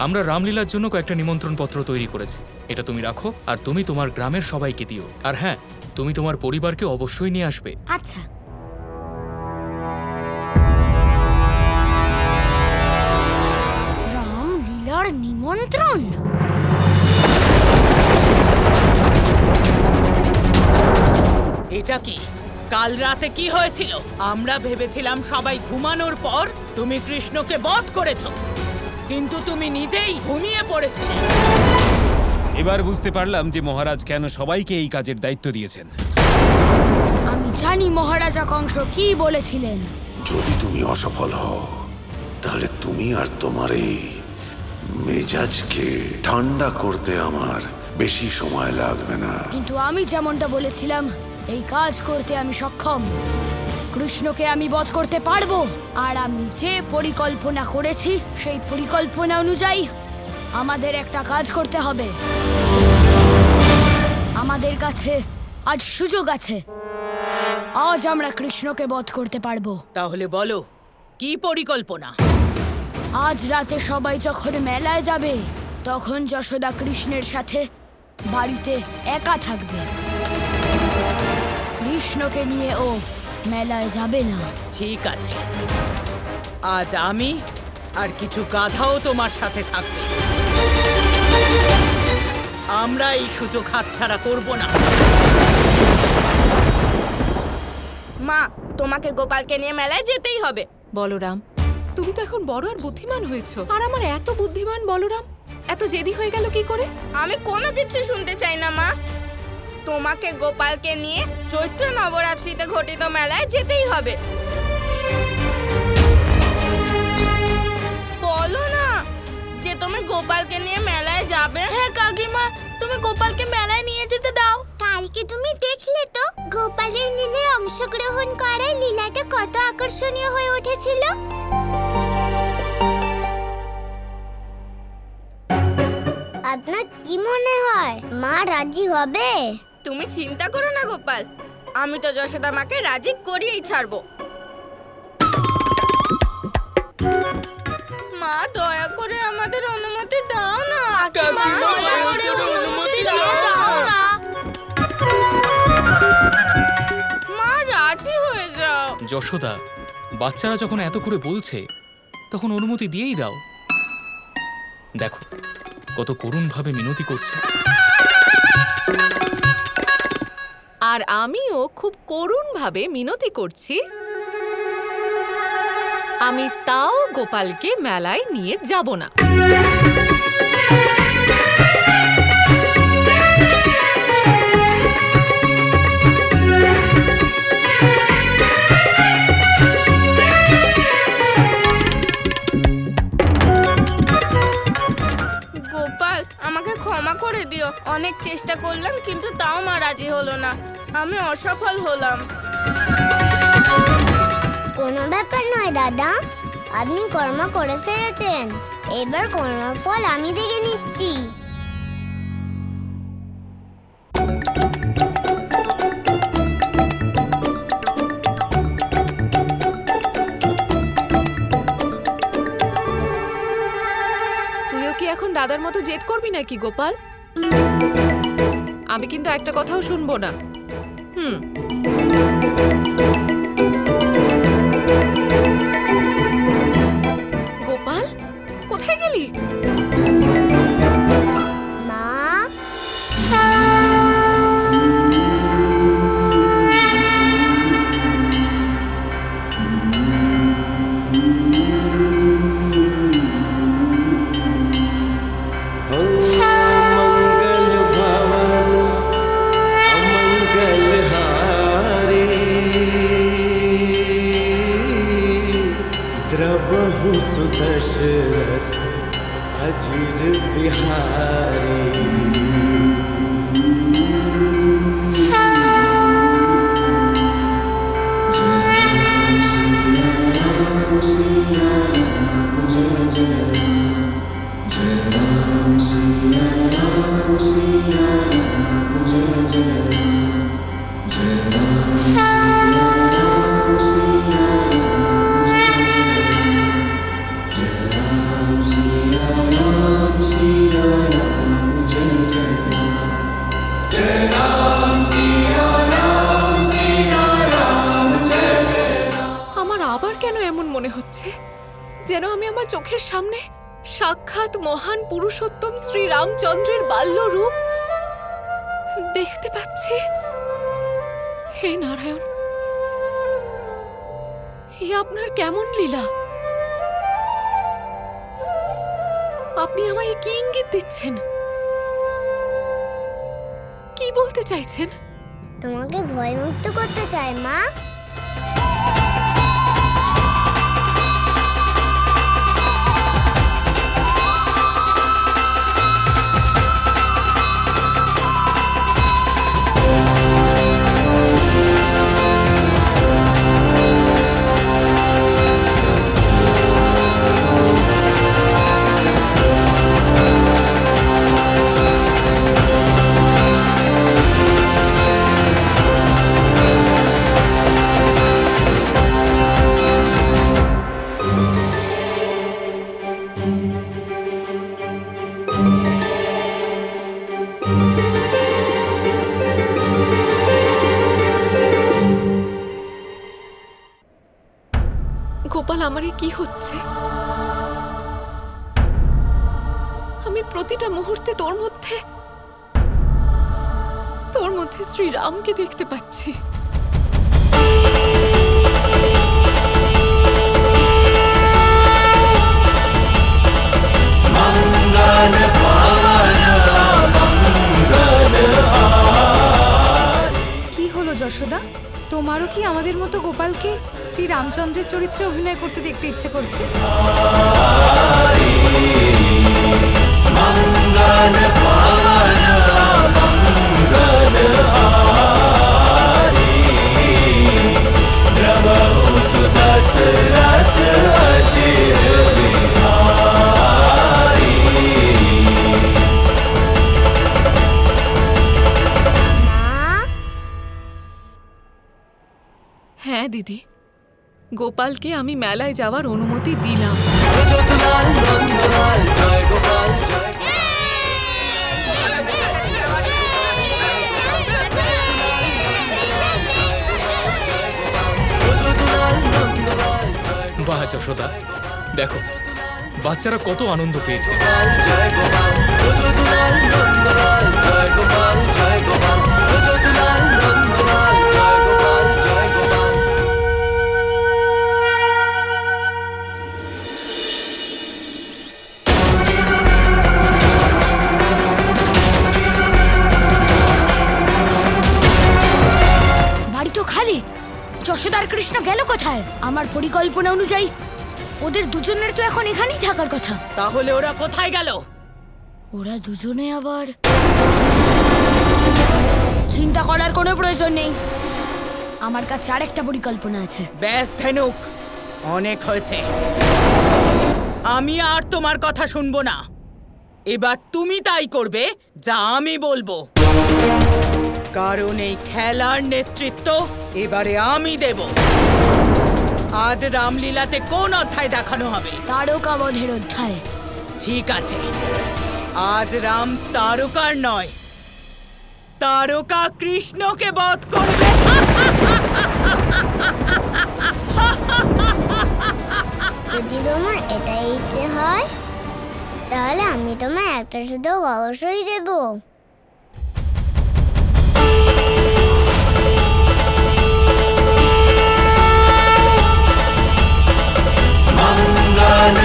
আমরা রামলীলার জন্য কয়েকটা নিমন্ত্রণ পত্র তৈরি করেছি। এটা তুমি রাখো আর তুমি তোমার গ্রামের সবাইকে দিও। আর হ্যাঁ, তুমি তোমার পরিবারকে অবশ্যই নিয়ে আসবে। আচ্ছা। রামলীলার নিমন্ত্রণ? এটা কি? কাল রাতে কি হয়েছিল? আমরা ভেবেছিলাম সবাই ঘুমানোর পর তুমি কৃষ্ণকে বধ করেছো, কিন্তু তুমি নিজেই ঘুমিয়ে পড়েছিলে। এবার বুঝতে পারলাম যে মহারাজ কেন সবাইকে এই কাজের দায়িত্ব দিয়েছেন। আমি জানি মহারাজা কংস কি বলেছিলেন। যদি তুমি অসফল হও তাহলে তুমি আর তোমার এই মেজাজকে ঠান্ডা করতে আমার বেশি সময় লাগবে না। কিন্তু আমি যেমনটা বলেছিলাম, এই কাজ করতে আমি সক্ষম। কৃষ্ণকে আমি বধ করতে পারবো। আর আমি যে পরিকল্পনা করেছি সেই পরিকল্পনা অনুযায়ী আমাদের একটা কাজ করতে হবে। আমাদের কাছে আজ সুযোগ আছে। আজ আমরা কৃষ্ণকে বধ করতে পারবো। তাহলে বলো কি পরিকল্পনা? আজ রাতে সবাই যখন মেলায় যাবে তখন যশোদা কৃষ্ণের সাথে বাড়িতে একা থাকবে। কৃষ্ণকে নিয়ে ও মেলায় যাবে না। ঠিক আছে, আজ আমি আর কিছু গাধাও তোমার সাথে থাকবে। আমরা এই সুযোগ হাতছাড়া করব না। মা, তোমাকে গোপালকে নিয়ে মেলায় যেতেই হবে। বলরাম, তুমি তো এখন বড় আর বুদ্ধিমান হয়েছো, আর আমার এত বুদ্ধিমান বলরাম এত জেদি হয়ে গেল কি করে? আমি কোনো কিছু শুনতে চাই না মা। তোমাকে গোপালকে নিয়ে চৈত্র নবরাত্রিতে ঘটিত মেলায় যেতেই হবে। বলো না যে তুমি গোপালকে নিয়ে মেলায় যাবে। হ্যাঁ কাকিমা, তুমি গোপালকে মেলায় নিয়ে যেতে দাও। কালকে তুমি দেখলে তো গোপালের লীলায় অংশগ্রহণ করায় লীলাটা কত আকর্ষণীয় হয়ে উঠেছিল। আপনার কি মনে হয় মা রাজি হবে? তুমি চিন্তা করো না গোপাল, আমি তো যশোদা মাকে রাজি করিয়েই ছাড়বো। মা দয়া করে আমাদের অনুমতি দাও না। মা দয়া করে অনুমতি দাও না। মা রাজি হয়ে যাও। যশোদা, বাচ্চারা যখন এত করে বলছে তখন অনুমতি দিয়েই দাও। দেখো কত করুণভাবে মিনতি করছে। আর আমিও খুব করুণভাবে মিনতি করছি, আমি তাও গোপালকে মেলায় নিয়ে যাব না। গোপাল, আমাকে ক্ষমা করে দিও। অনেক চেষ্টা করলাম কিন্তু তাও মা রাজি হলো না। আমি অসফল হলাম। কোনো ব্যাপার নয় দাদা, আপনি কর্ম করে ফেলেছেন। এবার কর্মফল আমি দেখে নিচ্ছি। তুইও কি এখন দাদার মতো জেদ করবি নাকি গোপাল? আমি কিন্তু একটা কথাও শুনবো না। গোপাল, কোথায় গেলি? মা, सुदशरथ अजीर बिहारी। কেন এমন মনে হচ্ছে যেন আমি আমার চোখের সামনে সাক্ষাৎ মহান পুরুষোত্তম শ্রী রামচন্দ্রের বাল্য রূপ দেখতে পাচ্ছি? হে নারায়ণ, এ আপনার কেমন লীলা? আপনি আমায় কি ইঙ্গিত দিচ্ছেন? কি বলতে চাইছেন? তোমাকে ভয়মুক্ত করতে চাই মা। গোপাল, আমার কি হচ্ছে? আমি প্রতিটা মুহূর্তে তোর মধ্যে শ্রীরামকে দেখতে পাচ্ছি। কি হলো যশোদা, তোমারও কি আমাদের মতো গোপালকে শ্রী রামচন্দ্রের চরিত্রে অভিনয় করতে দেখতে ইচ্ছে করছে? হ্যাঁ দিদি, গোপালকে আমি মেলায় যাওয়ার অনুমতি দিলাম। বাহ যশোদা, দেখো বাচ্চারা কত আনন্দ পেয়েছে। বাড়ি তো খালি, যশোদা আর কৃষ্ণ গেল কোথায়? আমার পরিকল্পনা অনুযায়ী ওদের দুজনের তো এখন এখানেই থাকার কথা। তাহলে ওরা কোথায় গেল? ওরা দুজনে আবার... চিন্তা করার কোনো প্রয়োজন নেই, আমার কাছে আরেকটা পরিকল্পনা আছে। ব্যাস ধেনুক, অনেক হয়েছে। আমি আর তোমার কথা শুনবো না। এবার তুমি তাই করবে যা আমি বলবো, কারণ এই খেলার নেতৃত্ব এবারে আমি দেব। আজ রামলীলাতে কোন অধ্যায় দেখানো হবে? তারকাবধের অধ্যায়। ঠিক আছে, আজ রাম তারকার নয়, তারকা কৃষ্ণকে বধ করবে। যদি তোমার এটাই ইচ্ছে হয় তাহলে আমি তোমায় একটা সুযোগ অবশ্যই দেব। মঙ্গল